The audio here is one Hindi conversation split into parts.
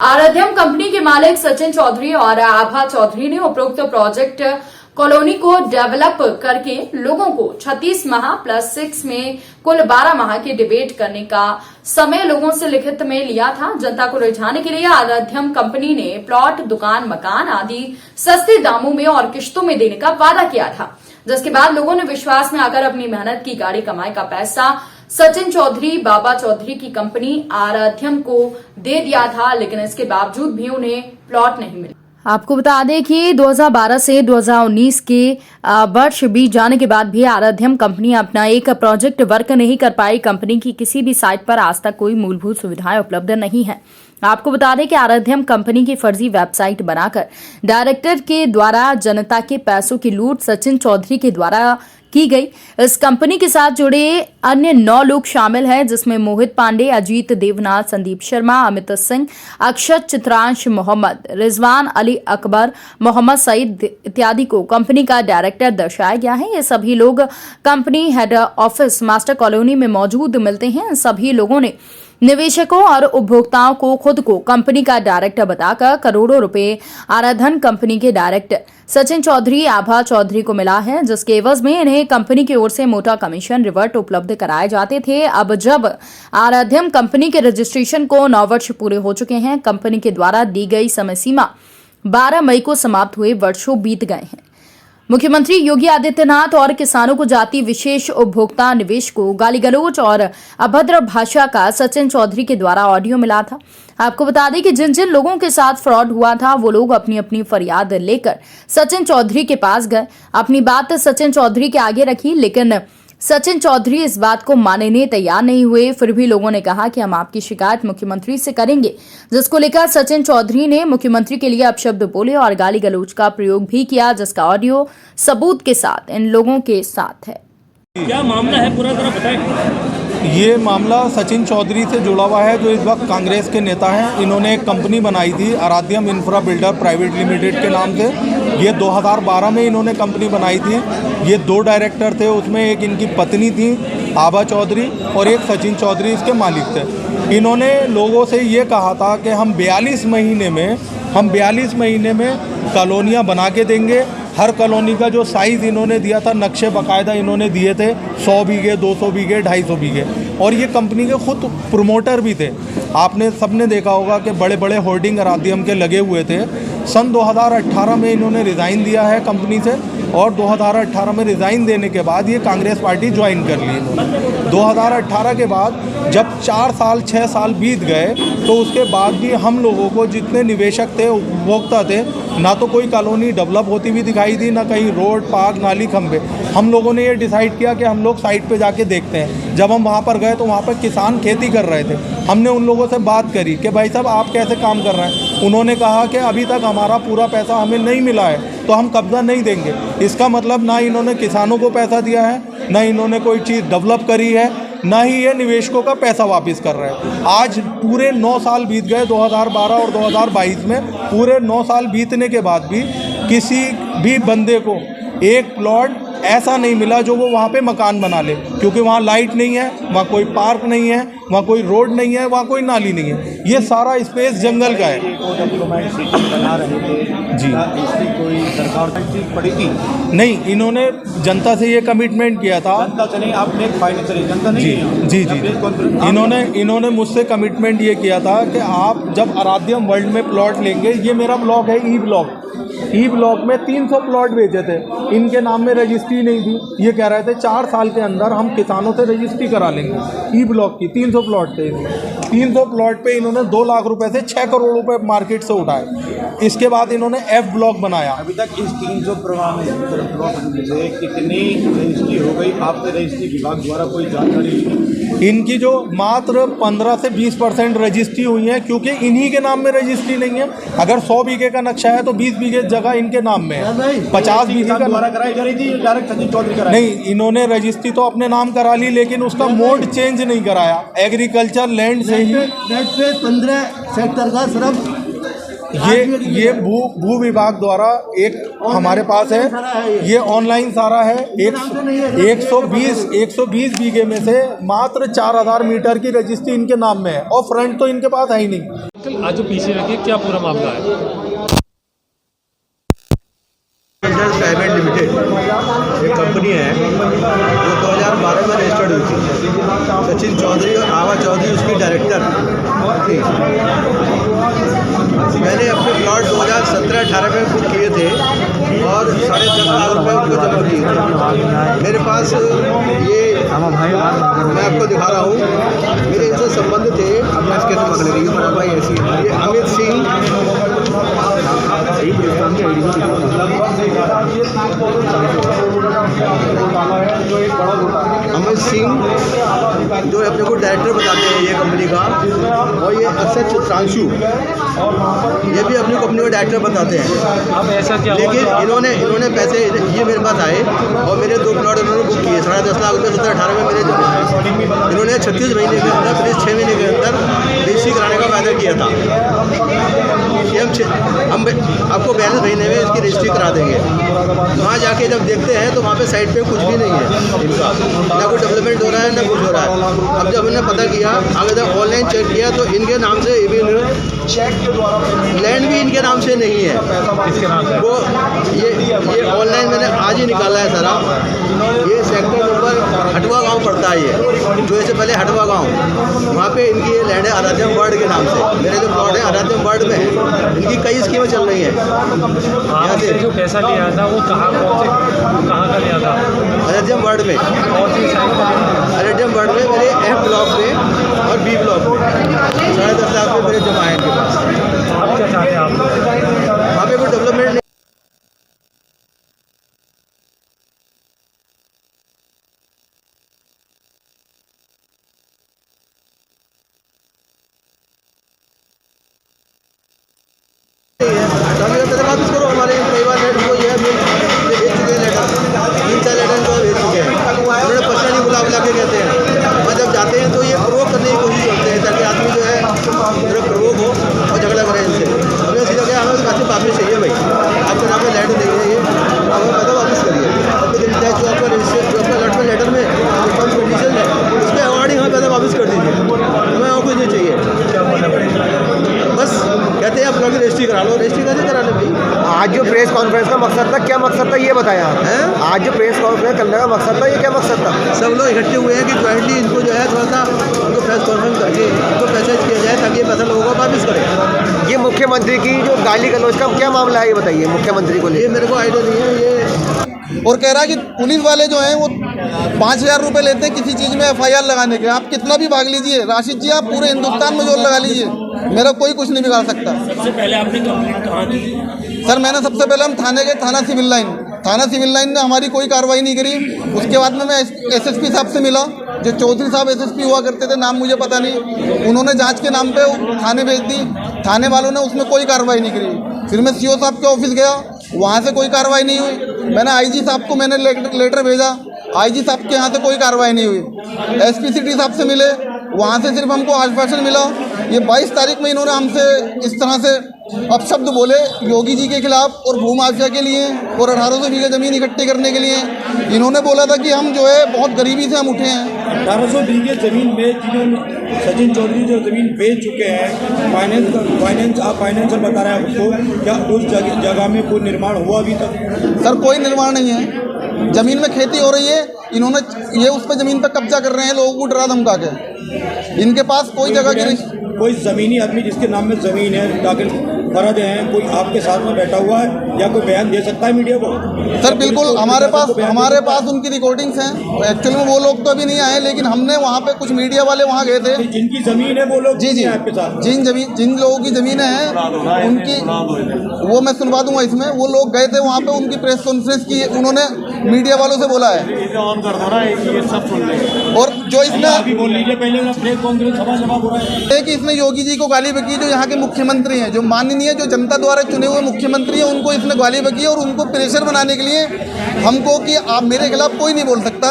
आराध्यम कंपनी के मालिक सचिन चौधरी और आभा चौधरी ने उपरोक्त प्रोजेक्ट कॉलोनी को डेवलप करके लोगों को 36 माह प्लस 6 में कुल 12 माह की डिबेट करने का समय लोगों से लिखित में लिया था। जनता को रिझाने के लिए आराध्यम कंपनी ने प्लॉट, दुकान, मकान आदि सस्ते दामों में और किश्तों में देने का वादा किया था, जिसके बाद लोगों ने विश्वास में आकर अपनी मेहनत की गाड़ी कमाई का पैसा सचिन चौधरी, बाबा चौधरी की कंपनी आराध्यम को दे दिया था, लेकिन इसके बावजूद भी उन्हें प्लॉट नहीं मिला। आपको बता दें कि 2012 से 2019 के वर्ष बीत जाने के बाद भी आराध्यम कंपनी अपना एक प्रोजेक्ट वर्क नहीं कर पाई। कंपनी की किसी भी साइट पर आज तक कोई मूलभूत सुविधाएं उपलब्ध नहीं है। आपको बता दें कि आराध्यम कंपनी की फर्जी वेबसाइट बनाकर डायरेक्टर के द्वारा जनता के पैसों की लूट सचिन चौधरी के द्वारा की गई। इस कंपनी के साथ जुड़े अन्य 9 लोग शामिल हैं, जिसमें मोहित पांडे, अजीत देवनाथ, संदीप शर्मा, अमित सिंह, अक्षत, चित्रांश मोहम्मद, रिजवान अली अकबर, मोहम्मद सईद इत्यादि को कंपनी का डायरेक्टर दर्शाया गया है। ये सभी लोग company head office master colony में मौजूद मिलते हैं। सभी लोगों ने निवेशकों और उपभोक्ताओं को खुद को कंपनी का डायरेक्टर बताकर करोड़ों रुपए आराधन कंपनी के डायरेक्टर सचिन चौधरी, आभा चौधरी को मिला है, जिसके एवज में इन्हें कंपनी की ओर से मोटा कमीशन रिवर्ट उपलब्ध कराए जाते थे। अब जब आराध्यम कंपनी के रजिस्ट्रेशन को 9 वर्ष पूरे हो चुके हैं, कंपनी के द्वारा दी गई समय सीमा 12 मई को समाप्त हुए वर्षों बीत गए हैं। मुख्यमंत्री योगी आदित्यनाथ और किसानों को जाति विशेष उपभोक्ता निवेश को गाली गलौज और अभद्र भाषा का सचिन चौधरी के द्वारा ऑडियो मिला था। आपको बता दें कि जिन जिन लोगों के साथ फ्रॉड हुआ था वो लोग अपनी अपनी फरियाद लेकर सचिन चौधरी के पास गए, अपनी बात सचिन चौधरी के आगे रखी, लेकिन सचिन चौधरी इस बात को मानने तैयार नहीं हुए। फिर भी लोगों ने कहा कि हम आपकी शिकायत मुख्यमंत्री से करेंगे, जिसको लेकर सचिन चौधरी ने मुख्यमंत्री के लिए अपशब्द बोले और गाली गलौज का प्रयोग भी किया, जिसका ऑडियो सबूत के साथ इन लोगों के साथ है। क्या मामला है पूरा जरा बताएं। ये मामला सचिन चौधरी से जुड़ा हुआ है, जो इस वक्त कांग्रेस के नेता हैं। इन्होंने एक कंपनी बनाई थी आराध्यम इंफ्रा बिल्डर प्राइवेट लिमिटेड के नाम से। ये 2012 में इन्होंने कंपनी बनाई थी। ये 2 डायरेक्टर थे, उसमें एक इनकी पत्नी थी आभा चौधरी और एक सचिन चौधरी इसके मालिक थे। इन्होंने लोगों से ये कहा था कि हम 42 महीने में कॉलोनियाँ बना के देंगे। हर कॉलोनी का जो साइज़ इन्होंने दिया था, नक्शे बाकायदा इन्होंने दिए थे, 100 बीघे, 200 बीघे, 250 बीघे। और ये कंपनी के खुद प्रमोटर भी थे। आपने सबने देखा होगा कि बड़े बड़े होर्डिंग आराध्यम के लगे हुए थे। सन 2018 में इन्होंने रिज़ाइन दिया है कंपनी से, और 2018 में रिज़ाइन देने के बाद ये कांग्रेस पार्टी ज्वाइन कर ली इन्होंने। 2018 के बाद जब 4 साल 6 साल बीत गए, तो उसके बाद भी हम लोगों को जितने निवेशक थे, उपभोक्ता थे, ना तो कोई कॉलोनी डेवलप होती हुई दिखाई दी, ना कहीं रोड, पार्क, नाली, खंभे। हम लोगों ने ये डिसाइड किया कि हम लोग साइट पे जाके देखते हैं। जब हम वहाँ पर गए तो वहाँ पर किसान खेती कर रहे थे। हमने उन लोगों से बात करी कि भाई साहब आप कैसे काम कर रहे हैं। उन्होंने कहा कि अभी तक हमारा पूरा पैसा हमें नहीं मिला है, तो हम कब्जा नहीं देंगे। इसका मतलब ना इन्होंने किसानों को पैसा दिया है, ना इन्होंने कोई चीज़ डेवलप करी है, ना ही ये निवेशकों का पैसा वापस कर रहे हैं। आज पूरे 9 साल बीत गए, 2012 और 2022 में पूरे 9 साल बीतने के बाद भी किसी भी बंदे को एक प्लॉट ऐसा नहीं मिला जो वो वहाँ पे मकान बना ले, क्योंकि वहाँ लाइट नहीं है, वहाँ कोई पार्क नहीं है, वहाँ कोई रोड नहीं है, वहाँ कोई नाली नहीं है। ये सारा स्पेस जंगल का है। बना रहे थे जी, इसकी कोई सरकार चीज पड़ी थी नहीं। इन्होंने जनता से ये कमिटमेंट किया था। जनता से नहीं, आपने फाइनेंशियल जनता नहीं जी। इन्होंने मुझसे कमिटमेंट ये किया था कि आप जब आराध्यम वर्ल्ड में प्लॉट लेंगे, ये मेरा ब्लॉक है ई ब्लॉक में 300 प्लॉट बेचे थे। इनके नाम में रजिस्ट्री नहीं थी। ये कह रहे थे 4 साल के अंदर हम किसानों से रजिस्ट्री करा लेंगे। ई ब्लॉक की 300 प्लॉट थे। 300 प्लॉट पे इन्होंने 2 लाख रुपए से 6 करोड़ रुपए मार्केट से उठाए। इसके बाद इन्होंने F ब्लॉक बनाया। अभी तक इस 300 प्लॉट से कितनी रजिस्ट्री हो गई? आपके रजिस्ट्री विभाग द्वारा कोई जानकारी? इनकी जो मात्र 15 से 20% रजिस्ट्री हुई है, क्योंकि इन्हीं के नाम में रजिस्ट्री नहीं है। अगर 100 बीघे का नक्शा है तो 20 बीघे जगह इनके नाम में है। 50 बीघे का द्वारा कराई जा रही थी, डायरेक्ट सचिन चौधरी कराई? नहीं, इन्होंने रजिस्ट्री तो अपने नाम करा ली, लेकिन उसका मोड चेंज नहीं कराया। एग्रीकल्चर लैंड से ही 15 सेक्टर का सिर्फ ये भू विभाग द्वारा एक हमारे पास है, ये ऑनलाइन सारा है। 120 बीघे में से मात्र 4000 मीटर की रजिस्ट्री इनके नाम में है और फ्रंट तो इनके पास है ही नहीं। आज जो पीछे रखिए, क्या पूरा मामला है? प्राइवेट लिमिटेड एक कंपनी है जो 2012 में रजिस्टर्ड हुई थी। सचिन चौधरी और आवा चौधरी उसकी डायरेक्टर थी। मैंने अपने प्लॉट 2017-18 में बुक किए थे और 10.5 लाख रुपये उनको जमा किए थे। मेरे पास ये मैं आपको दिखा रहा हूँ, मेरे इनसे संबंध थे। इसके पकड़ रही है बड़ा भाई ऐसी है। ये अमित सिंह जो अपने को डायरेक्टर बताते हैं ये कंपनी का, और ये अक्षय चित्रांशु ये भी अपनी कंपनी को डायरेक्टर बताते हैं। अब ऐसा क्या लेकिन इन्होंने पैसे ये मेरे पास आए और मेरे 2 प्लॉट इन्होंने बुक किए। 10.5 लाख रुपये 17-18 में मेरे इन्होंने 36 महीने के अंदर, फिर 6 महीने के अंदर रजिस्ट्री कराने का वादा किया था कि हम आपको 42 महीने में इसकी रजिस्ट्री करा देंगे। वहाँ जाके जब देखते हैं तो वहाँ पे साइड पे कुछ भी नहीं है इनका, ना कोई डेवलपमेंट हो रहा है ना कुछ हो रहा है। अब जब हमने पता किया, आगे जब ऑनलाइन चेक किया तो इनके नाम से लैंड भी इनके नाम से नहीं है। किसके नाम से? वो ये ऑनलाइन मैंने आज ही निकाला है सारा। ये सेक्टर नंबर हटवा गांव पड़ता है, ये जो इससे पहले हटवा गांव, वहाँ पे इनकी ये लैंड है आराध्यम वर्ड के नाम से। मेरे जो प्लॉट है आराध्यम वर्ड में है, इनकी कई स्कीमें चल रही हैं। आपसे जो पैसा लिया था वो कहाँ का लिया था? आराध्यम वर्ड में, कौन सी साइड का? आराध्यम वर्ड में मेरे F ब्लॉक में और B ब्लॉक में 10.5 लाख रुपये मेरे जमा है इनके पास। अब क्या चाहते हैं आप? वहाँ पे कोई डेवलपमेंट नहीं। वापस करो हमारे कई बार लेटर को ये भेज चुके हैं, लेटर 3-4 लेटर को भेज चुके हैं। उन्होंने पर्सनली बुला के कहते हैं, और जब जाते हैं तो ये प्रोवोक करने की कोशिश करते हैं ताकि आदमी जो है थोड़ा प्रोवोक हो और झगड़ा करे इनसे। हमें सीधा क्या, हमें पैसे वापस चाहिए भाई, आपके नाम पर लेटर नहीं है, ये आप हमें पैसा वापस करिए। जो आपका रजिस्टर जो आपका लेटर में टर्म्स कंडीशन है उसके अकॉर्डिंग हमें पैसा वापस कर दीजिए, हमें और कुछ नहीं चाहिए। बस कहते हैं आप लोग रजिस्ट्री करा लो। रजिस्ट्री कैसे करा लो भाई? आज जो प्रेस कॉन्फ्रेंस का मकसद था, क्या मकसद था ये बताया हैं? आज जो प्रेस कॉन्फ्रेंस करने का मकसद था, ये क्या मकसद था? सब लोग इकट्ठे हुए हैं कि ज्वाइंटली इनको जो है थोड़ा सा उनको प्रेस कॉन्फ्रेंस करके इनको मैसेज किया जाए ताकि ये पैसा लोगों को वापस करें। ये मुख्यमंत्री की जो गाली गलौज का क्या मामला है, ये बताइए मुख्यमंत्री को ये लिए। मेरे को आइडिया नहीं है। ये और कह रहा है कि पुलिस वाले जो हैं वो 5000 रुपये लेते हैं किसी चीज़ में FIR लगाने के। आप कितना भी भाग लीजिए राशिद जी, आप पूरे हिंदुस्तान में जोर लगा लीजिए, मेरा कोई कुछ नहीं बिगाड़ सकता। सबसे पहले आपने कंप्लेंट कहाँ की? सर मैंने सबसे पहले हम थाने गए, थाना सिविल लाइन ने हमारी कोई कार्रवाई नहीं करी। उसके बाद में मैं SSP साहब से मिला, जो चौधरी साहब SSP हुआ करते थे, नाम मुझे पता नहीं। उन्होंने जांच के नाम पे थाने भेज दी, थाने वालों ने उसमें कोई कार्रवाई नहीं करी। फिर मैं CO साहब के ऑफिस गया, वहाँ से कोई कार्रवाई नहीं हुई। मैंने IG साहब को मैंने लेटर भेजा, IG साहब के यहाँ से कोई कार्रवाई नहीं हुई। SP सिटी साहब से मिले, वहाँ से सिर्फ हमको आश्वासन मिला। ये 22 तारीख में इन्होंने हमसे इस तरह से अपशब्द बोले योगी जी के खिलाफ और भूमाफिया के लिए और 1800 बीघे ज़मीन इकट्ठी करने के लिए। इन्होंने बोला था कि हम जो है बहुत गरीबी से हम उठे हैं। 1800 बीघे ज़मीन बेच, जिन्होंने सचिन चौधरी जो ज़मीन बेच चुके हैं, फाइनेंशियल बता रहे हैं आपको, क्या उस जगह में कोई निर्माण हुआ अभी तक? सर कोई निर्माण नहीं है, ज़मीन में खेती हो रही है। इन्होंने ये उस पर ज़मीन पर कब्जा कर रहे हैं लोगों को डरा धमका के। इनके पास कोई जगह की कोई ज़मीनी आदमी जिसके नाम में ज़मीन है, दाखिल फर्ज हैं, कोई आपके साथ में बैठा हुआ है या कोई बयान दे सकता है मीडिया को? सर बिल्कुल, हमारे पास उनकी रिकॉर्डिंग्स हैं। एक्चुअली में वो लोग तो अभी नहीं आए, लेकिन हमने वहाँ पे कुछ मीडिया वाले वहाँ गए थे। जिनकी ज़मीन है वो लोग जी आपके साथ? जिन लोगों की ज़मीनें हैं उनकी, वो मैं सुनवा दूंगा इसमें। वो लोग गए थे वहाँ पे, उनकी प्रेस कॉन्फ्रेंस की उन्होंने मीडिया वालों से बोला है। और जो इसने बोल लीजिए पहले प्रेस कॉन्फ्रेंस जवाब हो रहा है कि इसने योगी जी को गाली बकी, जो यहाँ के मुख्यमंत्री हैं, जो माननीय जो जनता द्वारा चुने हुए मुख्यमंत्री हैं, उनको इसने गाली बकी और उनको प्रेशर बनाने के लिए हमको कि आप मेरे खिलाफ कोई नहीं बोल सकता।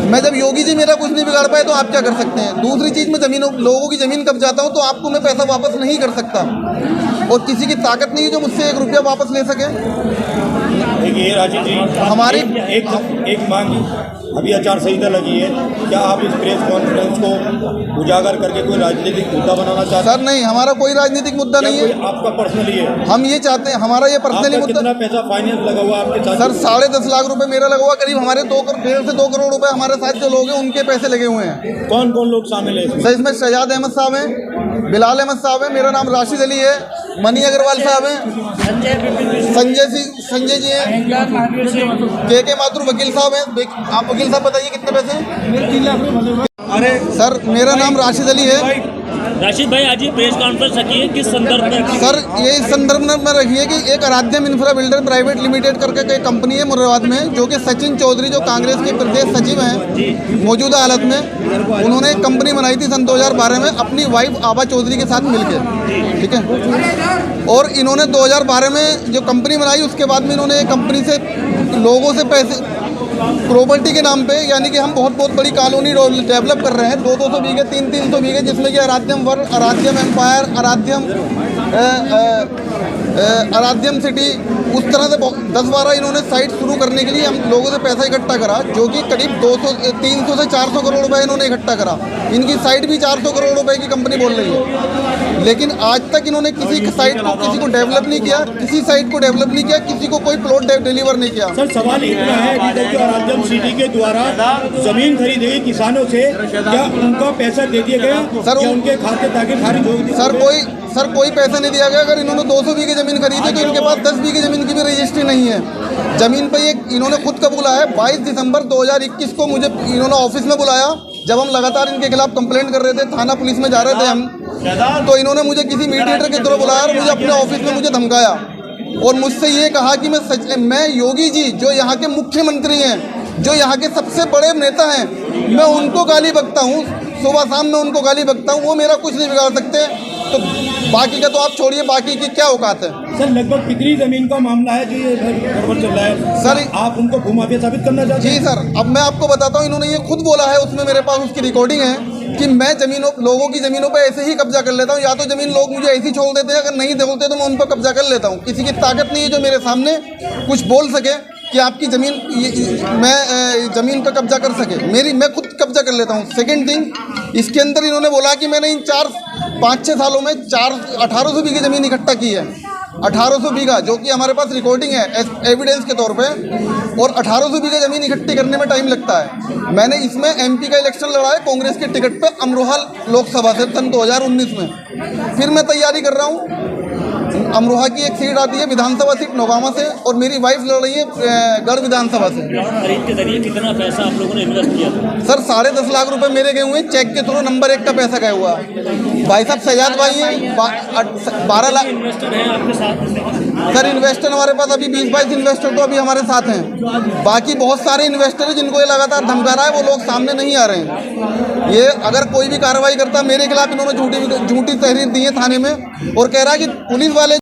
मैं जब योगी जी मेरा कुछ नहीं बिगाड़ पाए तो आप क्या कर सकते हैं। दूसरी चीज़, मैं लोगों की ज़मीन कब्जाता हूँ तो आपको मैं पैसा वापस नहीं कर सकता, और किसी की ताकत नहीं है जो मुझसे 1 रुपया वापस ले सके। देखिए राजीव जी, हमारी एक मांग अभी आचार संहिता लगी है, क्या आप इस प्रेस कॉन्फ्रेंस को उजागर करके कोई राजनीतिक मुद्दा बनाना चाहते हैं? सर नहीं, हमारा कोई राजनीतिक मुद्दा नहीं है। आपका पर्सनली है? हम ये चाहते हैं, हमारा ये पर्सनली मुद्दा। कितना पैसा फाइनेंस लगा हुआ आपके साथ? सर 10.5 लाख रुपए मेरा लगा हुआ, करीब हमारे 1.5 से 2 करोड़ रुपए हमारे साथ जो लोग हैं उनके पैसे लगे हुए हैं। कौन कौन लोग शामिल है? सर इसमें शहजाद अहमद साहब हैं, बिलाल अहमद साहब हैं, मेरा नाम राशिद अली है, मनी अग्रवाल साहब हैं, संजय जी हैं, के माथुर वकील साहब हैं। आप वकील साहब बताइए कितने पैसे हैं? अरे सर मेरा नाम राशिद अली है। राशिद भाई, आज ये प्रेस कॉन्फ्रेंस रखी है, किस संदर्भ में रखी है? सर ये इस संदर्भ में रखी है कि एक आराध्यम इंफ्रा बिल्डर प्राइवेट लिमिटेड करके एक कंपनी है मुरादाबाद में, जो कि सचिन चौधरी जो कांग्रेस के प्रदेश सचिव हैं मौजूदा हालत में, उन्होंने एक कंपनी बनाई थी सन 2012 में अपनी वाइफ आभा चौधरी के साथ मिलकर, ठीक है। और इन्होंने 2012 में जो कंपनी बनाई उसके बाद में इन्होंने एक कंपनी से लोगों से पैसे प्रॉपर्टी के नाम पे, यानी कि हम बहुत बड़ी कॉलोनी डेवलप कर रहे हैं, 200 बीघे 300 बीघे, जिसमें कि आराध्यम वर्ग, आराध्यम एम्पायर, आराध्यम सिटी, उस तरह से 10-12 इन्होंने साइट शुरू करने के लिए हम लोगों से पैसा इकट्ठा करा, जो कि करीब 300 से 400 करोड़ रुपए इन्होंने इकट्ठा करा। इनकी साइट भी 400 करोड़ रुपए की कंपनी बोल रही है, लेकिन आज तक इन्होंने किसी साइट को डेवलप नहीं किया, किसी साइट को डेवलप नहीं किया, किसी को कोई प्लॉट डिलीवर नहीं किया। सर सवाल इतना है कि आराध्यम सिटी के द्वारा जमीन खरीदी गई किसानों से, क्या उनका पैसा दे दिया गया? सर क्या उनके खाते ताकि खारिज हो गई? सर कोई पैसा नहीं दिया गया। अगर इन्होंने 200 बीघे ज़मीन खरीदी तो इनके पास 10 बीघे ज़मीन की भी रजिस्ट्री नहीं है। ज़मीन पे ये इन्होंने खुद कबूला है। 22 दिसंबर 2021 को मुझे इन्होंने ऑफिस में बुलाया, जब हम लगातार इनके खिलाफ कंप्लेंट कर रहे थे, थाना पुलिस में जा रहे थे हम, तो इन्होंने मुझे किसी मीडिएटर के थ्रू बुलाया और मुझे अपने ऑफिस में मुझे धमकाया और मुझसे ये कहा कि मैं योगी जी जो यहाँ के मुख्यमंत्री हैं, जो यहाँ के सबसे बड़े नेता हैं, मैं उनको गाली बकता हूँ, सुबह शाम में उनको गाली बकता हूँ, वो मेरा कुछ नहीं बिगाड़ सकते। तो बाकी का तो आप छोड़िए, बाकी की क्या औकात है? सर लगभग कितनी जमीन का मामला है जो ये गड़बड़ चल रहा है? सर आप उनको भूमाफिया साबित करना चाहते हैं? जी सर, अब मैं आपको बताता हूँ, इन्होंने ये खुद बोला है, उसमें मेरे पास उसकी रिकॉर्डिंग है कि मैं लोगों की ज़मीनों पे ऐसे ही कब्जा कर लेता हूँ। या तो ज़मीन लोग मुझे ऐसी छोड़ देते हैं, अगर नहीं बोलते तो मैं उन पर कब्जा कर लेता हूँ। किसी की ताकत नहीं है जो मेरे सामने कुछ बोल सके कि आपकी ज़मीन, मैं ज़मीन पर कब्जा कर सके। मैं खुद कब्जा कर लेता हूँ। सेकेंड थिंग, इसके अंदर इन्होंने बोला कि मैंने इन 5-6 सालों में 1800 बीघे ज़मीन इकट्ठा की है। 1800 बीघा, जो कि हमारे पास रिकॉर्डिंग है एविडेंस के तौर पे, और 1800 बीघा ज़मीन इकट्ठी करने में टाइम लगता है। मैंने इसमें एमपी का इलेक्शन लड़ा है कांग्रेस के टिकट पे अमरोहा लोकसभा से सन 2019 में। फिर मैं तैयारी कर रहा हूँ, अमरोहा की एक सीट आती है विधानसभा सीट नौगामा से, और मेरी वाइफ लड़ रही है गढ़ विधानसभा से। खरीद के जरिए कितना पैसा आप लोगों ने इन्वेस्ट किया था? सर 10.5 लाख रुपए मेरे गए हुए हैं, चेक के थ्रू नंबर 1 का पैसा गया हुआ। भाई साहब शहजाद भाई हैं, 12 लाख इन्वेस्टर हैं आपके साथ? सर इन्वेस्टर हमारे पास अभी 20-22 इन्वेस्टर तो अभी हमारे साथ हैं। बाकी बहुत सारे इन्वेस्टर हैं जिनको ये लगातार धमका रहा है, वो लोग सामने नहीं आ रहे हैं। ये अगर कोई भी कार्रवाई करता, मेरे खिलाफ इन्होंने झूठी तहरीर दी है थाने में, और कह रहा है कि पुलिस वाले